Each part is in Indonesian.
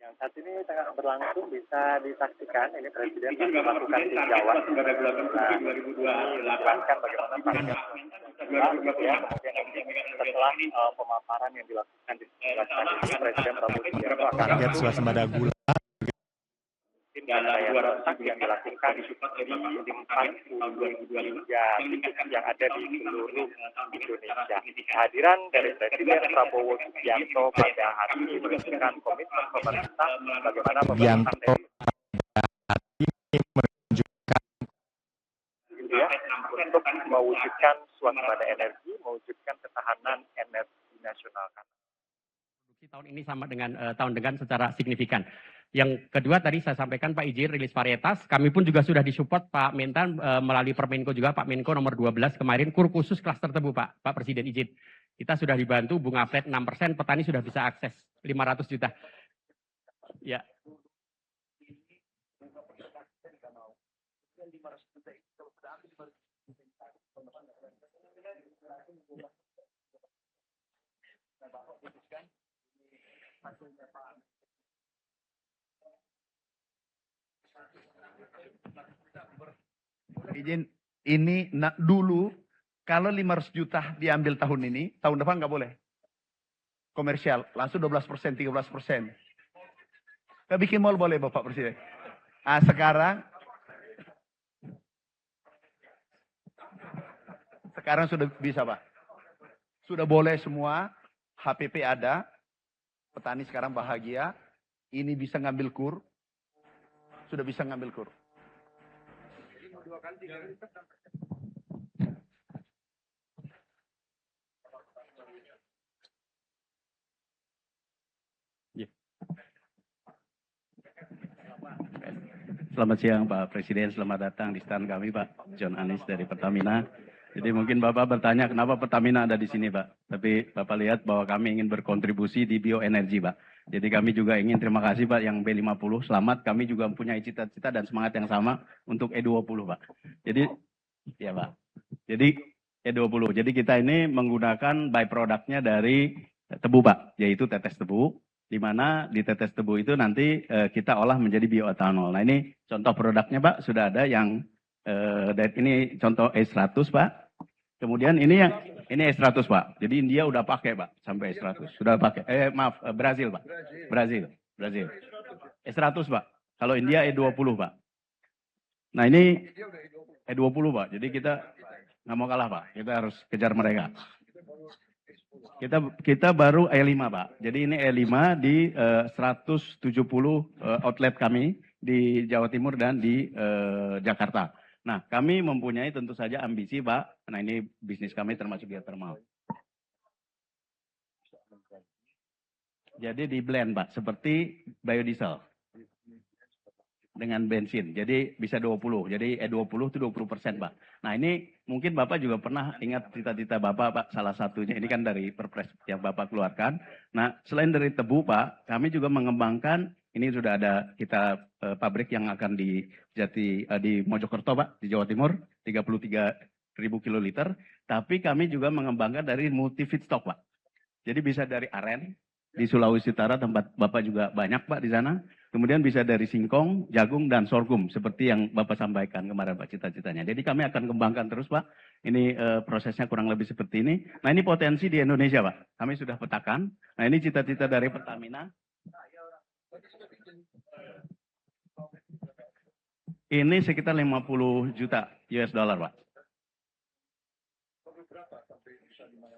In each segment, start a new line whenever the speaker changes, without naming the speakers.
Yang saat ini tengah berlangsung bisa disaksikan ini Presiden melakukan tinjauan menjelaskan bagaimana target gitu ya. Kemudian setelah pemaparan yang dilakukan di Presiden Prabowo Subianto akan
target swasembada gula
dana daya rentak yang dilakukan di 43 titik yang ada di seluruh Indonesia. Kehadiran dari Presiden Prabowo Subianto pada hari ini menunjukkan komitmen pemerintah bagaimana pemerintah gitu ya, untuk mewujudkan swasembada energi, mewujudkan ketahanan energi nasional.
Produksi tahun ini sama dengan tahun depan secara signifikan. Yang kedua tadi saya sampaikan Pak izin rilis varietas, kami pun juga sudah disupport Pak Mentan melalui Permenko juga, Pak Menko nomor 12 kemarin, kur khusus klaster tebu Pak Presiden izin. Kita sudah dibantu bunga flat 6%, petani sudah bisa akses 500 juta. Ya.
Izin, ini dulu kalau 500 juta diambil tahun ini, tahun depan nggak boleh. Komersial, langsung 12%, 13%. Nggak bikin mall boleh Bapak Presiden. Ah, sekarang sudah bisa Pak. Sudah boleh semua, HPP ada, petani sekarang bahagia, ini bisa ngambil kur, sudah bisa ngambil kur.
Selamat siang Pak Presiden, selamat datang di stand kami Pak John Anies dari Pertamina. Jadi mungkin Bapak bertanya kenapa Pertamina ada di sini Pak. Tapi Bapak lihat bahwa kami ingin berkontribusi di bioenergi Pak. Jadi kami juga ingin terima kasih Pak yang B50, selamat. Kami juga mempunyai cita-cita dan semangat yang sama untuk E20 Pak. Jadi, ya Pak. Jadi E20. Jadi kita ini menggunakan byproduct-nya dari tebu Pak, yaitu tetes tebu. Di mana di tetes tebu itu nanti kita olah menjadi bioetanol. Nah ini contoh produknya Pak, sudah ada yang ini contoh E100 Pak. Kemudian ini yang ini E100 Pak. Jadi India udah pakai Pak sampai E100. Sudah pakai. Brazil Pak. Brazil. E100 Pak. Kalau India E20 Pak. Nah ini E20 Pak. Jadi kita nggak mau kalah Pak. Kita harus kejar mereka. Kita baru E5 Pak. Jadi ini E5 di 170 outlet kami di Jawa Timur dan di Jakarta. Nah, kami mempunyai tentu saja ambisi Pak. Nah, ini bisnis kami termasuk geothermal. Jadi di blend Pak, seperti biodiesel dengan bensin. Jadi bisa 20. Jadi E20 itu 20% Pak. Nah ini mungkin Bapak juga pernah ingat cita-cita Bapak Pak. Salah satunya ini kan dari Perpres yang Bapak keluarkan. Nah selain dari tebu Pak, kami juga mengembangkan, ini sudah ada kita pabrik yang akan di Mojokerto Pak, di Jawa Timur, 33.000 kiloliter. Tapi kami juga mengembangkan dari multi feedstock Pak. Jadi bisa dari aren, di Sulawesi Utara tempat Bapak juga banyak Pak di sana. Kemudian bisa dari singkong, jagung, dan sorghum. Seperti yang Bapak sampaikan kemarin Pak cita-citanya. Jadi kami akan kembangkan terus Pak. Ini prosesnya kurang lebih seperti ini. Nah ini potensi di Indonesia Pak. Kami sudah petakan. Nah ini cita-cita dari Pertamina. Ini sekitar 50 juta US dollar Pak.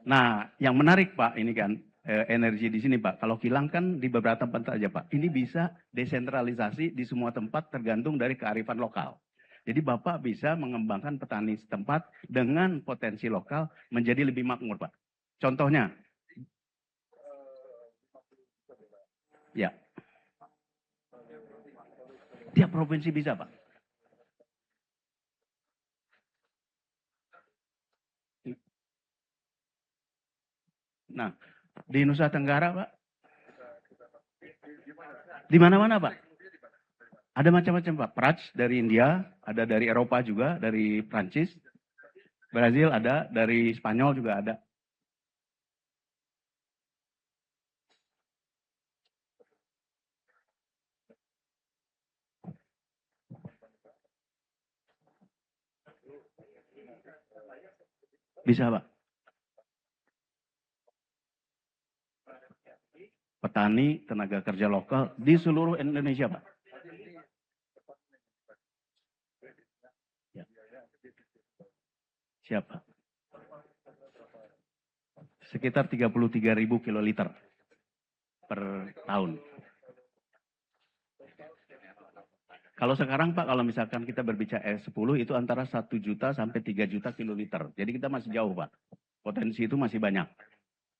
Nah yang menarik Pak ini kan. Energi di sini Pak. Kalau kilang kan di beberapa tempat saja Pak. Ini bisa desentralisasi di semua tempat tergantung dari kearifan lokal. Jadi Bapak bisa mengembangkan petani setempat dengan potensi lokal menjadi lebih makmur Pak. Contohnya. Ya. Tiap provinsi bisa Pak. Nah. Di Nusa Tenggara, Pak. Di mana-mana, Pak. Ada macam-macam, Pak. Praj dari India, ada dari Eropa juga, dari Prancis, Brazil ada, dari Spanyol juga ada. Bisa, Pak. Petani, tenaga kerja lokal di seluruh Indonesia, Pak. Ya. Siapa? Sekitar 33.000 kiloliter per tahun. Kalau sekarang Pak, kalau misalkan kita berbicara E10 itu antara 1 juta sampai 3 juta kiloliter. Jadi kita masih jauh Pak. Potensi itu masih banyak.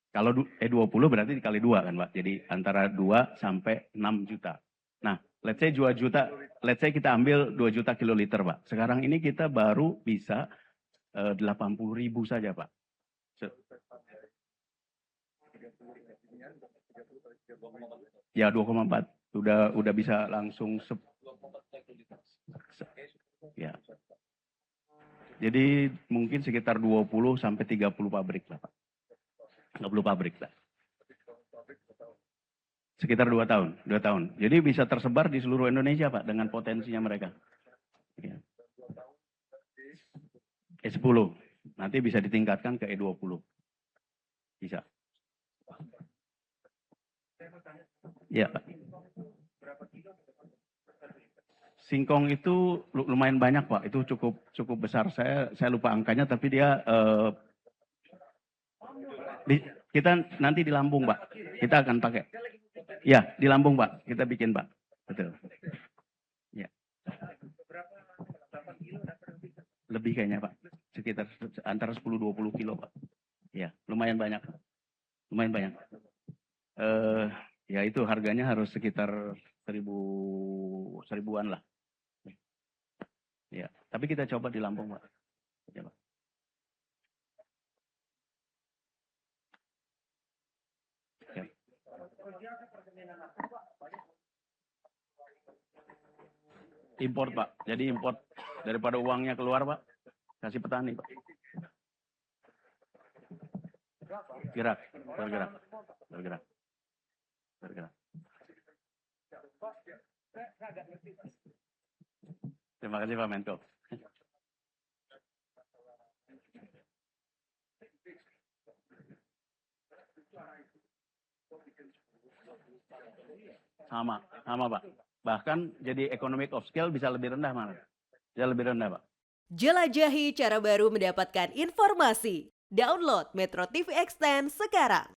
Kalau E20 berarti dikali 2 kan Pak. Jadi antara 2 sampai 6 juta. Nah, let's say 2 juta, let's say kita ambil 2 juta kiloliter Pak. Sekarang ini kita baru bisa 80.000 saja Pak. Ya 2,4. Udah bisa langsung ya. Jadi mungkin sekitar 20 sampai 30 pabrik lah Pak. 30 pabrik lah. Sekitar 2 tahun. Jadi bisa tersebar di seluruh Indonesia Pak dengan potensinya mereka. Ya. E10. Nanti bisa ditingkatkan ke E20. Bisa. Ya Pak. Singkong itu lumayan banyak Pak. Itu cukup besar. Saya lupa angkanya tapi dia kita nanti di Lampung Pak. Kita akan pakai. Ya, di Lampung Pak. Kita bikin Pak. Betul. Ya. Lebih kayaknya Pak. Sekitar antara 10-20 kilo Pak. Ya, lumayan banyak. Lumayan banyak. Ya itu harganya harus sekitar 1000-an lah. Ya, tapi kita coba di Lampung Pak. Ya, Pak. Ya. Import Pak. Jadi import daripada uangnya keluar Pak, kasih petani Pak. Bergerak. Terima kasih Pak Menko. Sama Pak. Bahkan jadi economic of scale bisa lebih rendah malah. Bisa lebih rendah Pak.
Jelajahi cara baru mendapatkan informasi. Download Metro TV Extend sekarang.